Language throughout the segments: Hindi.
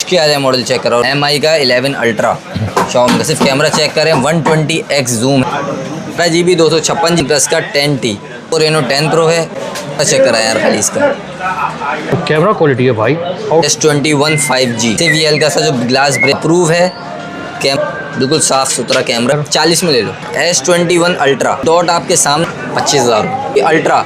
शशकी आ जाए मॉडल चेक करो। MI का 11 अल्ट्रा Xiaomi का। सिर्फ कैमरा चेक करें 120x zoom, 12GB 256GB plus का 10T और रेनो 10 प्रो है। चेक करा यार खाली इसका तो कैमरा क्वालिटी है भाई। S21 5G CVL का सा जो ग्लास ब्रेक प्रूफ है, बिल्कुल साफ सुथरा कैमरा। 40 में ले लो। S21 अल्ट्रा डॉट आपके सामने 25,000 अल्ट्रा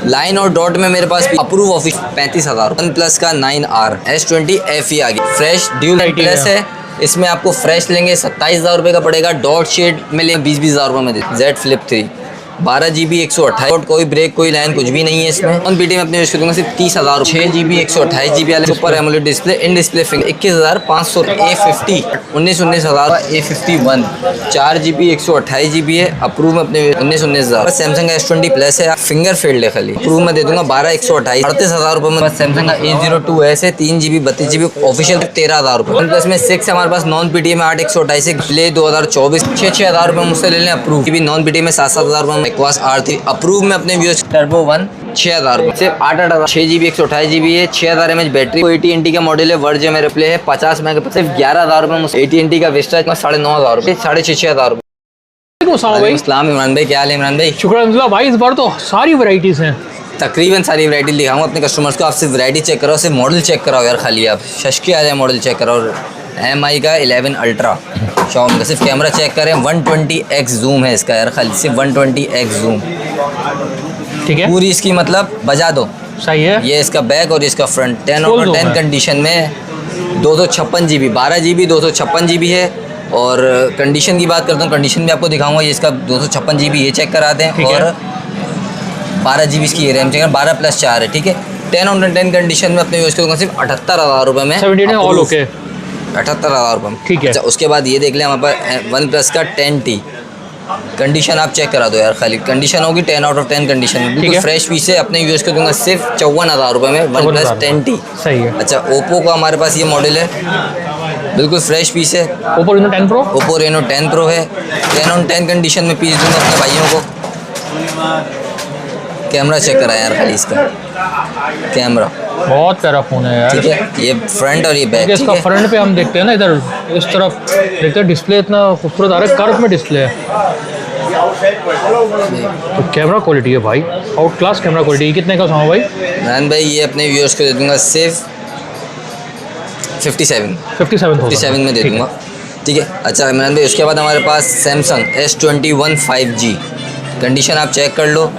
लाइन और डॉट में मेरे पास अप्रूव ऑफिस 35,000। वन प्लस का 9R S20 FE आ गया। फ्रेश ड्यूल प्लस है, इसमें आपको फ्रेश लेंगे 27,000 रुपये का पड़ेगा। डॉट शेड में लेंगे 20,000 रुपये में दे। Z Flip 3 12GB 128, कोई ब्रेक कोई लाइन कुछ भी नहीं है इसमें। ऑन पीटी में अपने यूज़ करूँगा सिर्फ 30,000। 6GB 128GB वाले super AMOLED display, in display finger 21,500 A50 19,000 A51 4GB 128GB है। अप्रूव में अपने 19,000। सैमसंग का S20 प्लस है, फिंगर फील्ड है खाली। अप्रूव में दे दूंगा 12,128 38,000 रुपये में। सैमसंग का A02s है 3GB 32GB ऑफिशियल 13,000 रुपये। वन प्लस में 6 हमारे पास नॉन पीटी में 8,128 प्ले 2024 6,000 रुपये मुझसे ले लें अप्रूव। नॉन पीटी में 7,000 रुपये। एक्वास R3 अप्रूव में अपने व्यूअर्स टर्बो 1 6,000 रुपये सिर्फ 8,000। 6GB 128GB है, 6,000 mAh बैटरी। AT&T का मॉडल है, वर्ज मेरे प्ले है 50 मेगापिक्सल सिर्फ 11,000 रुपये मुझसे। AT&T का विस्टा 9,500 रुपये 6,500 रुपये। अस्सलाम इमरान भाई, क्या हाल है इमरान भाई? शुक्र अल्हम्दुलिल्लाह भाई। इस बार तो सारी वैरायटीज़ हैं, तकरीबन सारी वैरायटी दिखाऊंगा अपने कस्टमर्स को। आप सिर्फ वैरायटी चेक करो, सिर्फ मॉडल चेक कराओ यार खाली। आप शशकी आ जाए मॉडल चेक करो। MI का 11 अल्ट्रा Xiaomi का। सिर्फ कैमरा चेक करें 120x जूम है इसका यार खाली। सिर्फ 120x जूम, ठीक है। पूरी इसकी मतलब बजा दो। सही है। ये इसका बैक और इसका फ्रंट 10/10 कंडीशन में 256GB 12GB 256GB है। और कंडीशन की बात करता हूँ, कंडीशन भी आपको दिखाऊंगा। ये इसका 256GB ये चेक करा दें और 12GB इसकी रैम चेक 12+4 है, ठीक है। 10/10 कंडीशन में अपने यूज़ करूँगा सिर्फ 78,000 रुपये में। 17 ऑल ओके 78,000 रुपये में, ठीक है। अच्छा, उसके बाद ये देख लें हमारे पास वन प्लस का 10T कंडीशन आप चेक करा दो यार खाली। कंडीशन होगी 10/10 कंडीशन में, बिल्कुल फ्रेश पीस है। अपने यूज़ कर दूंगा सिर्फ 54,000 रुपये में वन प्लस 10T। सही है। अच्छा, ओप्पो का हमारे पास ये मॉडल है, बिल्कुल फ्रेश पीस है। Oppo Reno 10 pro Oppo Reno 10 pro है। 10/10 कंडीशन में पीस दूंगा अपने भाइयों को। कैमरा चेक करा यार खाली इसका कैमरा, बहुत प्यारा फ़ोन है यार, ठीक है। ये फ्रंट और ये बैक, इसका फ्रंट पे हम देखते हैं ना, इधर इस तरफ देखते हैं डिस्प्ले इतना खूबसूरत आ रहा है, कर्व में डिस्प्ले है। तो कैमरा क्वालिटी है भाई, आउट क्लास कैमरा क्वालिटी। कितने का सामान भाई? नान भाई ये अपने व्यूअर्स को दे दूंगा सिर्फ 57 में दे दूंगा, ठीक है। अच्छा इमरान भाई, उसके बाद हमारे पास सैमसंग S21 5G कंडीशन आप चेक कर लो।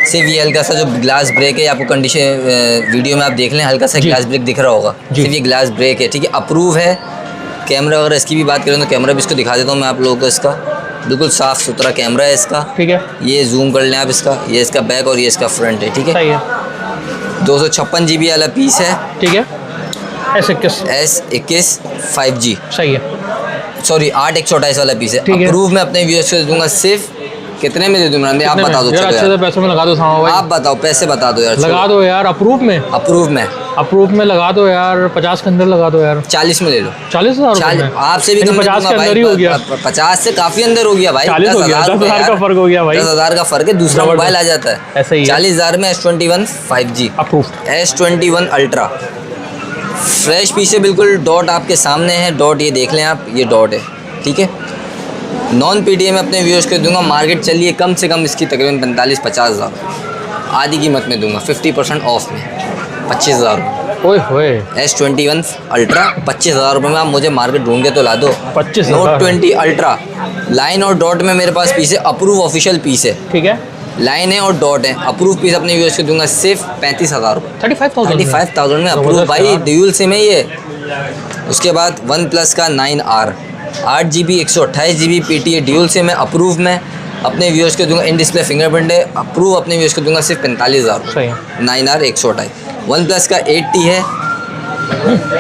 सिर्फ ये हल्का सा जो ग्लास ब्रेक है, आपको कंडीशन वीडियो में आप देख लें, हल्का सा ग्लास ब्रेक दिख रहा होगा, सिर्फ ये ग्लास ब्रेक है, ठीक है। अप्रूव है। कैमरा वगैरह इसकी भी बात करें तो कैमरा भी इसको दिखा देता हूँ मैं आप लोगों को। इसका बिल्कुल साफ़ सुथरा कैमरा है इसका, ठीक है। ये जूम कर लें आप इसका, ये इसका बैक और ये इसका फ्रंट है, ठीक है। 256GB वाला पीस है, ठीक है। S21 5G, सही है। सॉरी 8/128 वाला पीस है। अप्रूव में अपने व्यूअर्स को दे दूंगा सिर्फ कितने में दे दूँ इमरान भाई? आप बता दो। अच्छे से पैसों में लगा दो सामान भाई। आप बताओ, पैसे बता दो यार। लगा दो यार अप्रूव में लगा दो यार। 50 के अंदर लगा दो यार। 40 में ले लो। 40,000 आपसे भी 50 के अंदर ही हो गया। 50 से काफी अंदर हो गया भाई। 10,000 का फर्क हो गया भाई। 10,000 का फर्क है, दूसरा मोबाइल आ जाता है ऐसे ही। 40,000 में S21 5G approve. S21 ultra fresh piece है बिल्कुल। डॉट आपके सामने है, डॉट ये देख लें आप, ये डॉट है, ठीक है। नॉन PTA में अपने व्यूअर्स को दूंगा, मार्केट चलिए कम से कम इसकी तकरीबन 45-50 हज़ार, आधी कीमत में दूंगा 50% ऑफ में 25,000। ओए होए S21 अल्ट्रा 25,000 रुपये में आप मुझे मार्केट ढूंढ के तो ला दो। 25 Note 20 अल्ट्रा लाइन और डॉट में मेरे पास पीस है, अप्रूव ऑफिशियल पीस है, ठीक है। लाइन है और डॉट है, अप्रूव पीस अपने व्यूअर्स को दूंगा सिर्फ 35,000 रुपये 35,000 में अप्रूव भाई, ड्यूल सिम है ये। उसके बाद वन प्लस का 9R 8GB 128GB PTA dual SIM है, अप्रूव में अपने व्यूअर्स को दूंगा। इन डिस्प्ले फिंगरप्रिंट है, अप्रूव अपने व्यूअर्स को दूंगा सिर्फ 45,000। 9R 128। वन प्लस का 8T है,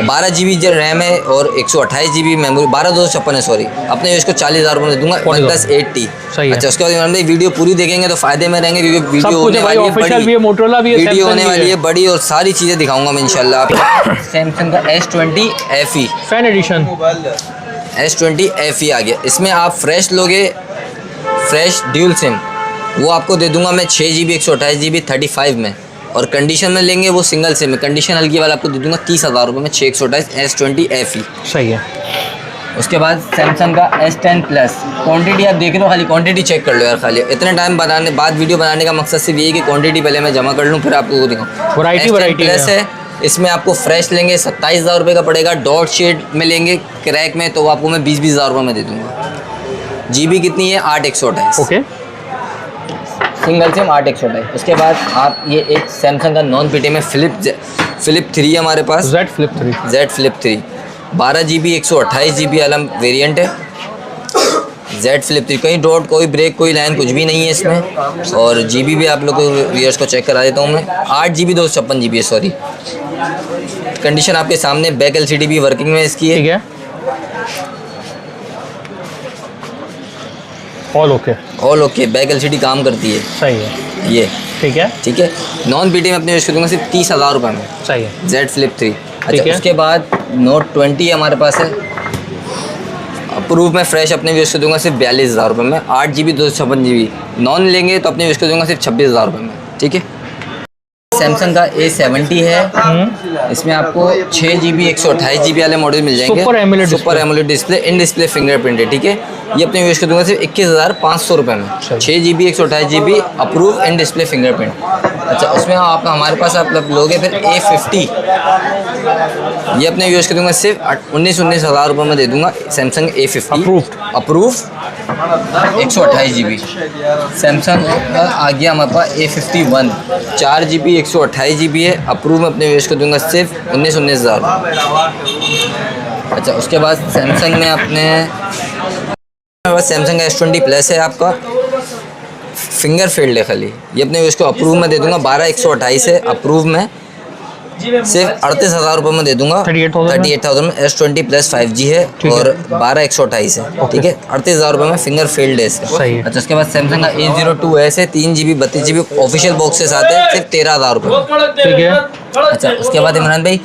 12GB रैम है और 128GB मेमोरी, 12/256 है सॉरी। अपने व्यूअर्स को 40,000 रुपये में दूंगा वन प्लस 8T। अच्छा, उसके बाद इमरान भाई वीडियो पूरी देखेंगे तो फायदे में रहेंगे, क्योंकि वीडियो होने वाली है बड़ी, मोटोरोला भी है, वीडियो होने वाली है बड़ी और सारी चीज़ें दिखाऊंगा मैं इंशाल्लाह आपको। सैमसंग का S20 FE fan addition S20 FE आ गया। इसमें आप फ्रेश लोगे, फ्रेश ड्यूल सिम, वो आपको दे दूंगा मैं 6GB 128GB 35 में और कंडीशन में लेंगे वो सिंगल सिम है, कंडीशन हल्की वाला आपको दे दूंगा 30,000 रुपये में 628 S20 FE। सही है। उसके बाद सैमसंग का S10 प्लस, क्वांटिटी आप देख रहे हो, खाली क्वांटिटी चेक कर लो यार। खाली इतने टाइम बनाने बाद वीडियो बनाने का मकसद सिर्फ ये है कि क्वांटिटी पहले मैं जमा कर लूँ, फिर आपको दिखाऊँ। वैरायटी प्लस है, इसमें आपको फ्रेश लेंगे 27,000 रुपये का पड़ेगा। डॉट शेड में लेंगे क्रैक में तो आपको मैं 20,000 रुपये में दे दूँगा। GB कितनी है 8/128। Okay, single SIM 8/128। उसके बाद आप ये एक सैमसंग का नॉन पीटे में फ्लिप 3 है हमारे पास, Z Flip 3 12 GB 128 GB वाला वेरिएंट है। Z Flip 3, कहीं डॉट, कोई ब्रेक, कोई लाइन, कुछ भी नहीं है इसमें। और GB भी आप लोग को व्यूअर्स को चेक करा देता हूँ मैं, 8 GB 256 GB है, सॉरी। कंडीशन आपके सामने, बैक LCD भी वर्किंग में इसकी है। ठीक है, ऑल ओके, बैक LCD काम करती है। सही है, ये ठीक है, ठीक है। नॉन पीटी में अपने यूज़ करूँगा सिर्फ 30,000 रुपये में। सही है। Z Flip 3। ठीक अच्छा, है। उसके बाद Note 20 हमारे पास है, अप्रूव में फ्रेश अपने यूज़ कर दूँगा सिर्फ 42,000 रुपये में, 8 GB 256 GB। नॉन लेंगे तो अपने यूज़ कर दूँगा सिर्फ 26,000 रुपये में। ठीक है। सैमसंग का A70 है, इसमें आपको 6 GB 128 GB वाले मॉडल मिल जाएंगे। Super AMOLED display, in display fingerprint है। ठीक है, ये अपने यूज़ कर दूँगा सिर्फ 21,500 रुपये में, 6 GB 128 GB approve in display fingerprint. अच्छा, उसमें आप हमारे पास आप लोगे फिर A50, ये अपने यूज़ कर दूँगा सिर्फ 19,000 रुपये में दे दूँगा। Samsung A50 approve 128 GB। Samsung का आ गया हमारे पास A51, 4 GB 128 GB है, अप्रूव में अपने यूज़ कर दूँगा सिर्फ 19,000। अच्छा, उसके बाद सैमसंग में अपने सैमसंग का S20 प्लस है आपका, फिंगर फील्ड है खाली, ये अपने यूज़ को अप्रूव में दे दूँगा 12,128 है, अप्रूव में सिर्फ 38,000 रुपये में दे दूंगा। 38,000 में S20 प्लस 5G है और 12,128 है। ठीक है, 38,000 रुपये में फिंगर फील्ड है इसका। अच्छा, उसके बाद सैमसंग का A02s है, 3 GB 32 GB ऑफिशियल बॉक्स के साथ है, सिर्फ 13,000 रुपये। ठीक है। अच्छा, उसके बाद इमरान भाई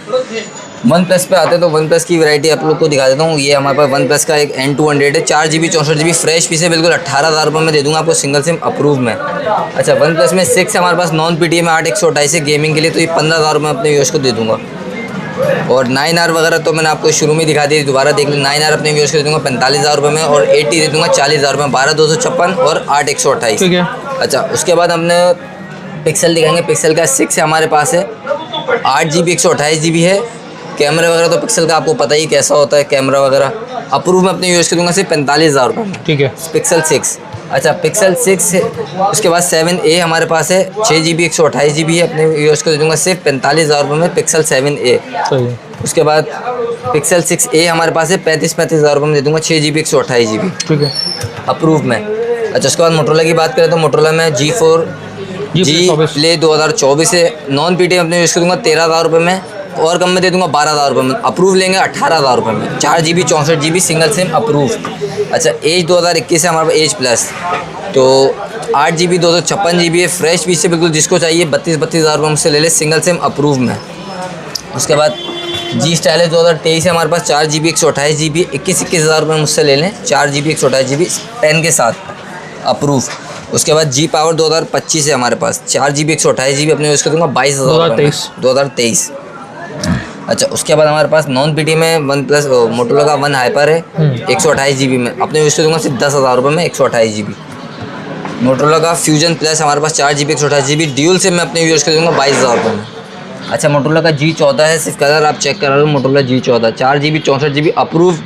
वन प्लस पे आते हैं तो वन प्लस की वैरायटी आप लोग को दिखा देता हूँ। ये हमारे पास वन प्लस का एक N200 है, 4 GB 64 GB फ्रेश पीस है, बिल्कुल 18,000 रुपये में दे दूंगा आपको सिंगल सिम अप्रूव में। अच्छा, वन प्लस में 6 हमारे पास नॉन PTA में 8/128 है गेमिंग के लिए, तो ये 15,000 रुपये अपने व्यूअर्स को दे दूंगा। और 9R वगैरह तो मैंने आपको शुरू में दिखा दी, दोबारा देख लें। 9R अपने व्यूअर्स को दे दूंगा 45,000 रुपये में, और 80 दे दूंगा 40,000 रुपये में, 12,256 और 8/128। ठीक है। अच्छा, उसके बाद हमने पिक्सल दिखाएंगे। पिक्सल का 6 हमारे पास है, 8 GB 128 GB है। कैमरा वगैरह तो पिक्सल का आपको पता ही कैसा होता है, कैमरा वगैरह अप्रूव में अपने यूज़ कर दूंगा सिर्फ 45,000 रुपये में। ठीक है, पिक्सल 6। अच्छा, पिक्सल 6 है। उसके बाद 7A हमारे पास है, 6 GB 128 GB है, अपने यूज़ कर दूंगा सिर्फ 45,000 रुपये में, पिक्सल 7A। उसके बाद पिक्सल 6A हमारे पास है, 35,000 रुपये में दे दूंगा, 6 GB 128 GB। ठीक है, अप्रूव में। अच्छा, उसके बाद मोटरोला की बात करें तो मोटरोला में G4 Play 2024 है, नॉन PTA अपने यूज़ कर दूंगा 13,000 रुपये में, और कम में दे दूंगा 12,000 रुपये में, अप्रूव लेंगे 18,000 रुपये में, 4 GB 64 GB single SIM approve. अच्छा, एज 2021 है हमारे पास, एज प्लस, तो 8 GB 256 GB है, फ्रेश पीस से बिल्कुल, जिसको चाहिए 32,000 रुपये मुझसे ले ले, सिंगल सिम अप्रूव में। उसके बाद G Stylus 2023 है हमारे पास, 4 GB 128 GB, 21,000 रुपये मुझसे ले लें, 4 GB 128 GB पेन के साथ अप्रूव। उसके बाद G Power 2025 है हमारे पास, 4 GB 128 GB अपने यूज़ कर दूँगा 22,000 2023। अच्छा, उसके बाद हमारे पास नॉन PTA में वन प्लस मोटोरोला का वन हाइपर है, 128 GB में, अपने यूज़ कर दूँगा सिर्फ 10,000 रुपये में, 128 GB। मोटोरोला का फ्यूजन प्लस हमारे पास 4 GB 128 GB ड्यूल सिम में अपने यूज़ कर दूँगा 22,000 रुपये में। अच्छा, मोटोरोला का G14 है, सिर्फ कलर आप चेक करा लो, Motorola G14 4 GB 64 GB approve,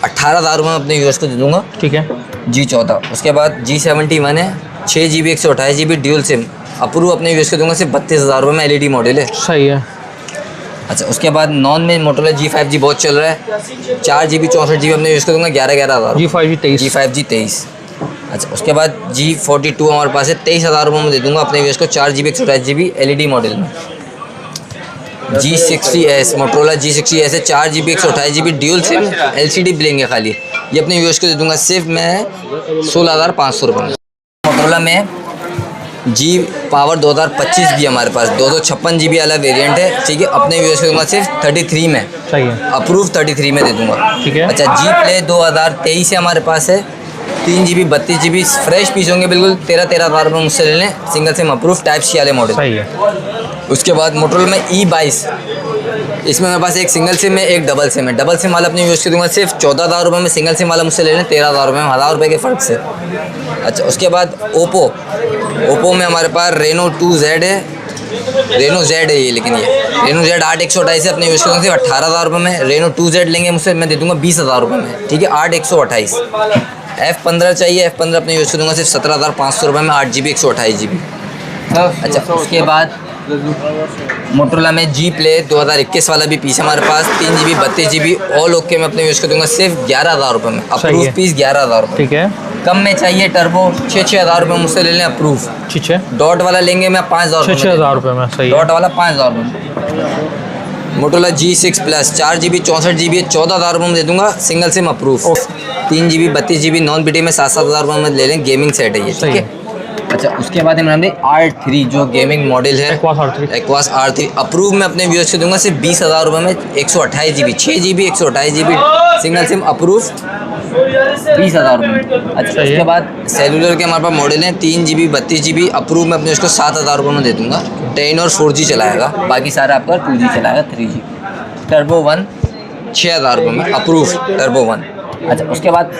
18,000 रुपये में अपने यूज़ को दे दूँगा। ठीक है, G14। उसके बाद G71 है, 6 GB 128 GB dual SIM approve, अपने यूज़ कर दूँगा सिर्फ 32,000 रुपये में, LED मॉडल है। सही है। अच्छा, उसके बाद नॉन में मोटोरोला G5G बहुत चल रहा है, 4 GB 64 GB अपने यूज़ कर दूँगा 11,000। G5G 23। अच्छा, उसके बाद G42 हमारे पास है, 23,000 रुपये में दे दूँगा अपने यूज़ को, 4 GB 128 GB LED मॉडल में। G60s मोटोरोला G60s है, 4 GB 128 GB dual SIM LCD blink है खाली, ये अपने यूज़ को दे दूँगा सिर्फ मैं 16,500 रुपये में। मोटोरोला में G Power 2025 भी हमारे पास, 256 GB वाला वेरिएंट है। ठीक है, अपने यूज़ करूँगा सिर्फ 33 में। सही है, अप्रूव 33 में दे दूँगा। ठीक है। अच्छा, G Play 2023 है हमारे पास है, 3 GB 32 GB फ्रेश पीस होंगे बिल्कुल। 13,000 रुपये मुझसे ले लें, single SIM approve type C वाले मॉडल। सही है। उसके बाद मोटरोला में E22, इसमें मेरे पास एक सिंगल सिम है, एक डबल सिम है। डबल सिम वाला अपने यूज़ कर दूँगा सिर्फ 14,000 रुपये में, सिंगल सिम वाला मुझसे ले लें 13,000 रुपये में, 1,000 रुपये के फ़र्क से। अच्छा, उसके बाद ओप्पो में हमारे पास रेनो 2Z है, रेनो Z है ये, लेकिन ये रेनो Z 8/128 है, अपने यूज़ करूँगा सिर्फ 18,000 रुपये में। रेनो 2Z लेंगे मुझसे, मैं दे दूँगा 20,000 रुपये में, ठीक है, 8/128। F15 चाहिए, F15 अपने यूज़ करूँगा सिर्फ 17,500 रुपये में, 8 GB 128 GB। अच्छा, उसके बाद मोटरोला में G Play 2021 वाला भी पीस है हमारे पास, 3 GB 32 GB ऑल ओके में अपने यूज़ कर दूँगा सिर्फ 11,000 रुपये में, अप्रूव पीस 11,000 रुपये। ठीक है। कम में चाहिए टर्बो 6,000 रुपये मुझसे ले लें अप्रूव। ठीक है। डॉट वाला लेंगे मैं 5,000 रुपये 6,000 रुपये में। सही है। डॉट वाला 5,000 रुपये। Motorola G6 Plus 4 GB 64 GB 14,000 रुपये में दे दूँगा, single SIM approve. 3 GB 32 GB non BT में 7,000 रुपये में ले लें, गेमिंग सेट है ये, ठीक है। अच्छा, उसके बाद इमरान भाई R3 जो गेमिंग मॉडल है, एक्वास R3 अप्रूव में अपने व्यूअर्स को दूंगा सिर्फ 20,000 रुपये में, 128 GB 6 GB 128 GB single SIM approve 20,000 रुपये में। अच्छा, उसके बाद सेलुलर के हमारे पास मॉडल हैं, 3 GB 32 GB अप्रूव में अपने उसको 7,000 रुपये में दे दूंगा। 10 और 4G चलाएगा, बाकी सारा आपका 2G चलाएगा, 3G। टर्बो 1 6,000 रुपये में अप्रूव, टर्बो 1। अच्छा, उसके बाद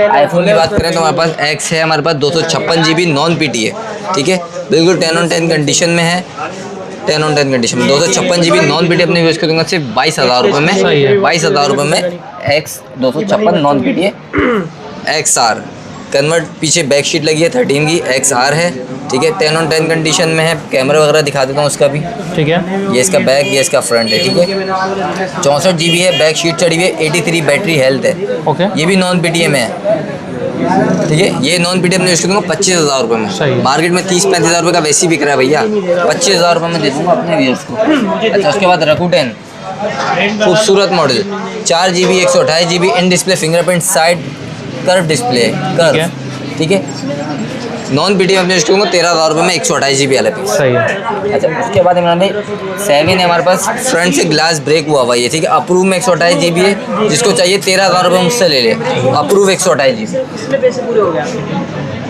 आईफोन की बात करें तो हमारे पास X है, हमारे पास 256 GB नॉन PT है, ठीक है, बिल्कुल 10 on 10 कंडीशन में है, 10 on 10 कंडीशन में 256 GB नॉन PT अपने यूज़ कर दूँगा सिर्फ 22,000 रुपये में, 22,000 रुपये में X 256 नॉन PT है। XR कन्वर्ट पीछे बैक शीट लगी है 13 की, XR है, ठीक है, 10 on 10 कंडीशन में है। कैमरा वगैरह दिखा देता हूँ उसका भी, ठीक है। ये इसका बैक, ये इसका फ्रंट है, ठीक है। 64 GB है, बैक शीट चढ़ी हुई है, 83 बैटरी हेल्थ है, ओके। ये भी नॉन PTA में है, ठीक है। ये नॉन PTA में यूज़ कर दूँगा 25,000 रुपये में, मार्केट में 30-35,000 रुपये का वैसे ही बिक रहा है भैया, 25,000 रुपये में दे दूँगा अपने व्यूअर्स को। अच्छा, उसके बाद Rakuten खूबसूरत model 4 GB 128 GB in display fingerprint side curve display, curve, ठीक है। नॉन PTA में अपने यूज़ करूँगा 13,000 रुपये में, 128 GB वाला पीस। सही है। अच्छा, उसके बाद इमरान भाई 7 है हमारे पास, फ्रंट से ग्लास ब्रेक हुआ हुआ है, ठीक है, अप्रूव में 128 GB है, जिसको चाहिए 13,000 रुपये मुझसे ले ले, अप्रूव 128 GB।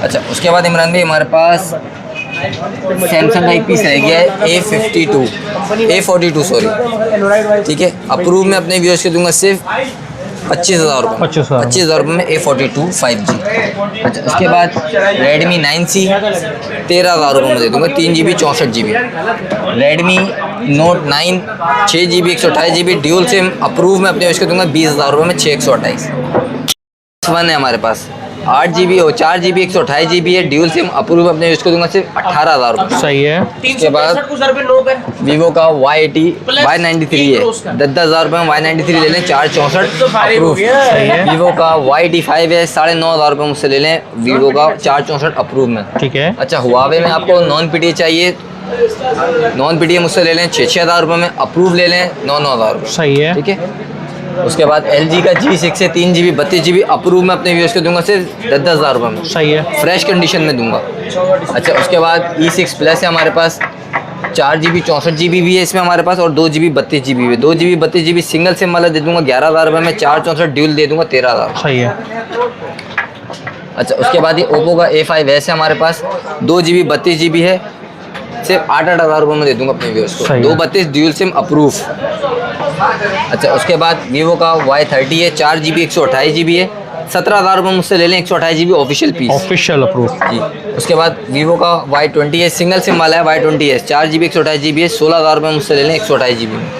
अच्छा, उसके बाद इमरान भाई हमारे पास सैमसंग का एक पीस रह गया है A42 सॉरी, ठीक है, अप्रूव में अपने व्यूअर्स को दूंगा सिर्फ 25,000 रुपये, 25,000 रुपये में A42 5G। अच्छा, उसके बाद Redmi 9C 13,000 रुपये में दे दूँगा, 3 GB 64 GB। Redmi Note 9 6 GB 128 GB dual SIM approve में अपने उसको दूंगा 20,000 रुपये में, 6/128। 1 है हमारे पास 8 GB और 4 GB 128 GB है, ड्यूल सिम अप्रूव अपने उसको दूंगा सिर्फ 18,000 रुपये। सही है। उसके बाद वीवो का Y80 Y93 है, 10,000 रुपये में Y93 ले लें, 4/64 अप्रूव। सही है। वीवो का Y85 है, 9,500 रुपये मुझसे ले लें, वीवो का 4/64 अप्रूव में, ठीक है। अच्छा, हुआवे में आपको नॉन PTA चाहिए, नॉन PTA मुझसे ले लें 6,000 रुपये में, अप्रूव ले लें 9,000 रुपये। सही है, ठीक है। उसके बाद LG का G6 है, 3 GB 32 GB अप्रूव में अपने व्यूअर्स को दूंगा सिर्फ 10,000 रुपये में। सही है, फ्रेश कंडीशन में दूंगा। अच्छा, उसके बाद E6 Plus है हमारे पास, 4 GB 64 GB भी है इसमें हमारे पास, और 2 GB 32 GB भी है। 2 GB 32 GB सिंगल सिम वाला दे दूंगा 11,000 रुपये में, 4/64 ड्यूल दे दूंगा 13,000। सही है। अच्छा, उसके बाद ये ओप्पो का A5s है हमारे पास, 2 GB 32 GB है, सिर्फ 8,000 रुपये में दे दूंगा अपने व्यूअर्स को, 232 ड्यूल सिम अप्रूव। अच्छा, उसके बाद वीवो का Y30 है, 4 GB 128 GB है, 17,000 रुपये मुझसे ले लें, 128 GB official piece, official approve जी। उसके बाद वीवो का Y20 है, सिंगल सिम वाला है, Y20s 4 GB 128 GB है, 16,000 रुपये मुझसे ले लें, 128 GB में।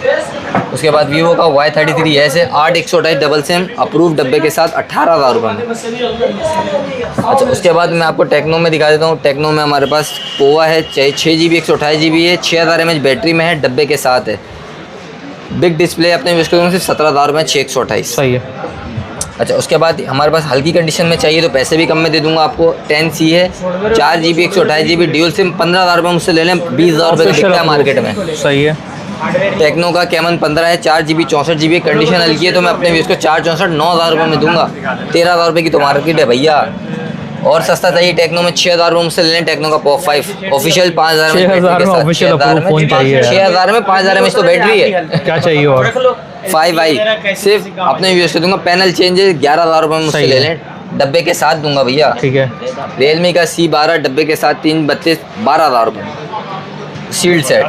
उसके बाद वीवो का Y33s है, 8 128 डबल सिम अप्रूव डब्बे के साथ 18,000 रुपये में। अच्छा, उसके बाद मैं आपको टेक्नो में दिखा देता हूँ। टेक्नो में हमारे पास पोवा है, 6 GB 128 GB है, 6,000 mAh बैटरी में है, डब्बे के साथ है, बिग डिस्प्ले अपने यूज़ करूँगा सिर्फ 17,000 रुपये में, 6/128। सही है। अच्छा, उसके बाद हमारे पास हल्की कंडीशन में चाहिए तो पैसे भी कम में दे दूंगा आपको। 10C है, 4 GB 128 GB ड्यूल सिम, 15,000 रुपये मुझसे ले लें, 20,000 रुपये बिकता है मार्केट में। सही है। टेक्नो का कैमन 15 है, 4 GB 64 GB कंडीशन हल्की है, तो मैं अपने इसको 4/64 9,000 रुपये में दूंगा, 13,000 रुपये की तो मार्केट है भैया। और सस्ता चाहिए टेक्नो में 6,000 रुपये मुझसे ले लें, टेक्नो का पॉप 5 ऑफिशियल 5,000 में, 6,000 में 5,000 में तो बैटरी है, क्या चाहिए और 5i सिर्फ अपने यूज़ कर दूंगा। पैनल चेंज है, 11,000 रुपये मुझसे ले लें, डब्बे के साथ दूंगा भैया। ठीक है। रियलमी का C12 डब्बे के साथ 332 12,000 रुपये सील्ड सेट।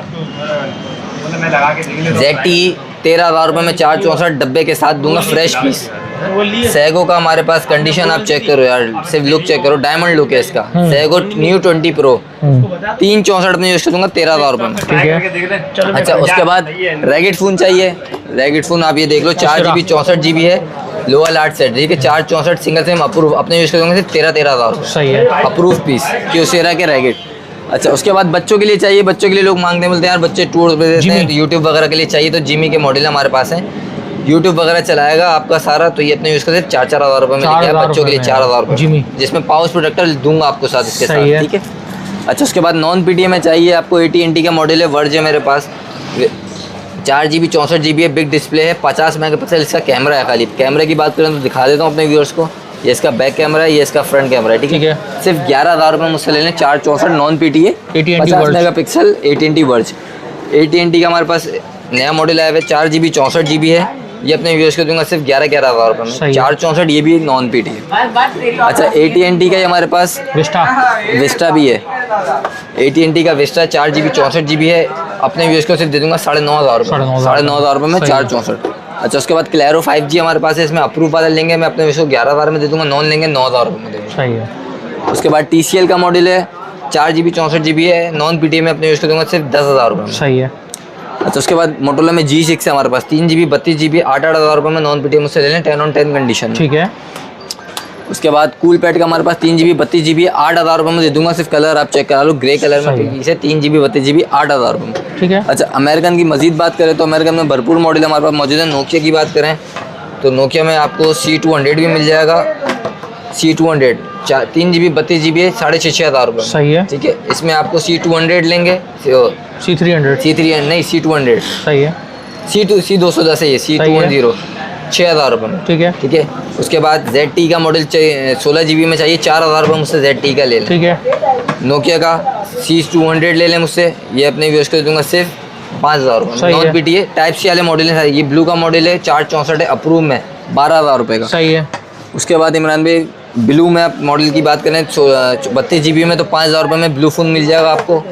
ZTE 13,000 रुपये में 464 डब्बे के साथ दूंगा फ्रेश पीस। सैगो का हमारे पास कंडीशन आप चेक करो यार, सिर्फ लुक चेक करो, डायमंड लुक है इसका। सैगो न्यू 20 प्रो 364 में यूज कर दूंगा 13,000 रुपये में। ठीक है। अच्छा उसके बाद रैकेट फ़ोन चाहिए। रैकेट फ़ोन आप ये देख लो, 4GB 64GB है, लोअर लार्ज सेट, ठीक है। 464 सिंगल सिम अप्रूव, अपने यूज कर दूंगा सिर्फ 13,000 सही है। अप्रूव पीस क्यूसेरा के रैकेट। अच्छा उसके बाद बच्चों के लिए चाहिए, बच्चों के लिए लोग मांगते हैं, बोलते हैं यार बच्चे टूर पे देते हैं, यूट्यूब वगैरह के लिए चाहिए, तो जिमी के मॉडल हमारे पास है, यूट्यूब वगैरह चलाएगा आपका सारा, तो ये अपने यूज़ करते 4,000 रुपये में लेके आया बच्चों के लिए 4,000 रुपये, जिसमें पाउच प्रोटेक्टर दूंगा आपको साथ इसके साथ, ठीक है। अच्छा उसके बाद नॉन PTA में चाहिए आपको, AT&T का मॉडल है, वर्ज है मेरे पास, 4GB 64GB है, बिग डिस्प्ले है, 50 मेगापिक्सल इसका कैमरा है। खाली कैमरे की बात करें तो दिखा देता हूँ अपने व्यूअर्स को, ये इसका बैक कैमरा है, ये इसका फ्रंट कैमरा है, ठीक है। सिर्फ 11,000 रुपये मुझसे ले लें, 464 non PTA 50 megapixel AT&T verge. AT&T का हमारे पास नया मॉडल आया है, 4GB 64GB है, ये अपने व्यूअर्स को दूंगा सिर्फ 11,000 रुपये में, 464, ये भी नॉन PTA। अच्छा AT&T का ये हमारे पास विस्टा भी है, AT&T का विस्टा 4GB 64GB है, अपने व्यूअर्स को सिर्फ दे दूंगा 9,500 रुपये, 9,500 रुपये में 464। अच्छा उसके बाद क्लैरो 5G हमारे पास है, इसमें अप्रूव वाला लेंगे मैं अपने व्यूअर्स को 11,000 में दे दूंगा, नॉन लेंगे 9,000 रुपये में दे दूँगा, सही है। उसके बाद TCL का मॉडल है, 4GB 64GB है, नॉन PTA में अपने व्यूअर्स को दूंगा सिर्फ 10,000 रुपये में, सही है। अच्छा उसके बाद मोटोरोला में G6 है हमारे पास, 3GB 32GB 8,000 रुपये में, नॉन PTA मुझसे ले लें 10 on 10 कंडीशन, ठीक है। उसके बाद कूल पैड का हमारे पास 3GB 32GB 8,000 रुपये में दे दूंगा, सिर्फ कलर आप चेक करा लो, ग्रे कलर में इसे 3GB 32GB 8,000 रुपये में, ठीक है। अच्छा अमेरिकन की मजीद बात करें तो अमेरिकन में भरपूर मॉडल हमारे पास मौजूद है। नोकिया की बात करें तो नोकिया में आपको C200 भी मिल जाएगा, C200 3GB 32GB है, 6,500 रुपये, सही है, ठीक है। इसमें आपको C200 लेंगे, C300 नहीं C200, सही है। C210 है ये, C210 6,000 रुपये में, ठीक है, ठीक है। उसके बाद ZTE का मॉडल चाहिए, 16GB में चाहिए, 4,000 रुपये मुझसे ZTE का ले लें, ठीक है। नोकिया का C200 ले लें मुझसे, ये अपने व्यूअर्स को दूंगा सिर्फ 5,000 रुपये, नॉन PTA टाइप C वाले मॉडल है, ये ब्लू का मॉडल है, 464 है, अप्रूव में 12,000 रुपये का, सही है। उसके बाद इमरान भाई ब्लू में आप मॉडल की बात करें 32GB में तो 5,000 रुपये में ब्लू फ़ोन मिल जाएगा आपको।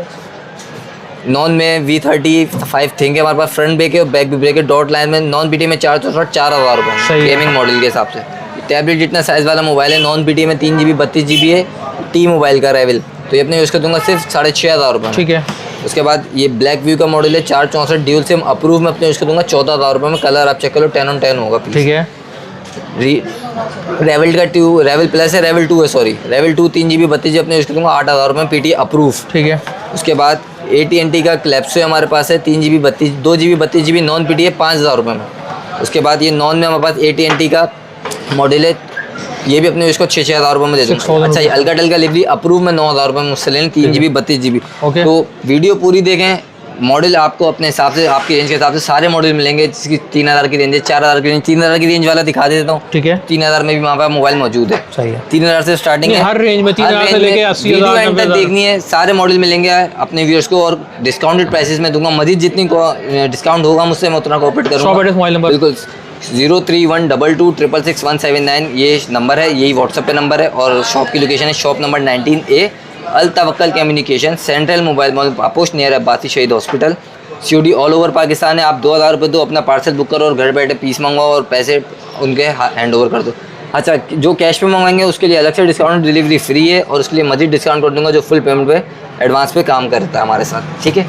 नॉन में V35 थिंक है हमारे पास, फ्रंट ब्रेक है, बैक भी ब्रेक है, डॉट लाइन में, नॉन PTA में 4,000 रुपये गेमिंग मॉडल के हिसाब से। टैबलेट जितना साइज़ वाला मोबाइल है, नॉन PTA में 3GB 32GB है, T मोबाइल का रेवल, तो ये अपने यूज़ कर दूंगा सिर्फ 6,500 रुपये, ठीक है। उसके बाद ये ब्लैक व्यू का मॉडल है, 464 ड्यूल सिम अप्रूव में अपने यूज़ कर दूंगा 14,000 रुपये में, कलर आप चेक कर लो 10 on 10 होगा, ठीक है। रेवल का रेवल प्लस है, रेवल 2 है, सॉरी रेवल 2 3GB 32GB अपने यूज़ कर दूंगा 8,000 रुपये में, PTA अप्रूव, ठीक है। उसके बाद AT&T का क्लैप्सो हमारे पास है, 2GB 32GB नॉन PTA 5,000 रुपये में। उसके बाद ये नॉन में हमारे पास AT&T का मॉडल है, ये भी अपने इसको 6,000 रुपये में दे दूँगा। अच्छा ये अलकाटेल का डिलीवरी अप्रूव में 9,000 रुपये में मुझसे लें, 3GB 32GB, तो वीडियो पूरी देखें, मॉडल आपको अपने हिसाब से, आपकी रेंज के हिसाब से सारे मॉडल मिलेंगे, जिसकी 3,000 की रेंज है, 4,000 की रेंज, 3,000 की रेंज वाला दिखा देता हूँ, ठीक है। 3,000 में भी वहाँ पर मोबाइल मौजूद है, सही है। 3,000 से स्टार्टिंग है, हर रेंज में 3,000 से लेके 80,000 तक देखनी है, सारे मॉडल मिलेंगे अपने व्यूअर्स को, और डिस्काउंटेड प्राइसेस में दूंगा। मजीद जितनी डिस्काउंट होगा मुझसे मैं उतना कोऑपरेट करूँगा। मोबाइल नंबर बिल्कुल 0312266179 ये नंबर है, यही व्हाट्सएप पे नंबर है, और शॉप की लोकेशन है shop number 19A Al Tawakkal communication, central mobile mall opposite near Abbasi Shaheed hospital, COD all over Pakistan है। आप 2,000 रुपये दो, अपना पार्सल बुक करो और घर बैठे पीस मंगवाओ और पैसे उनके हैंड ओवर कर दो। अच्छा जो कैश पे मंगवाएंगे उसके लिए अलग से डिस्काउंट, डिलीवरी फ्री है, और उसके लिए मजीद डिस्काउंट कर दूंगा जो फुल पेमेंट पे एडवांस पे काम करता है हमारे साथ, ठीक है।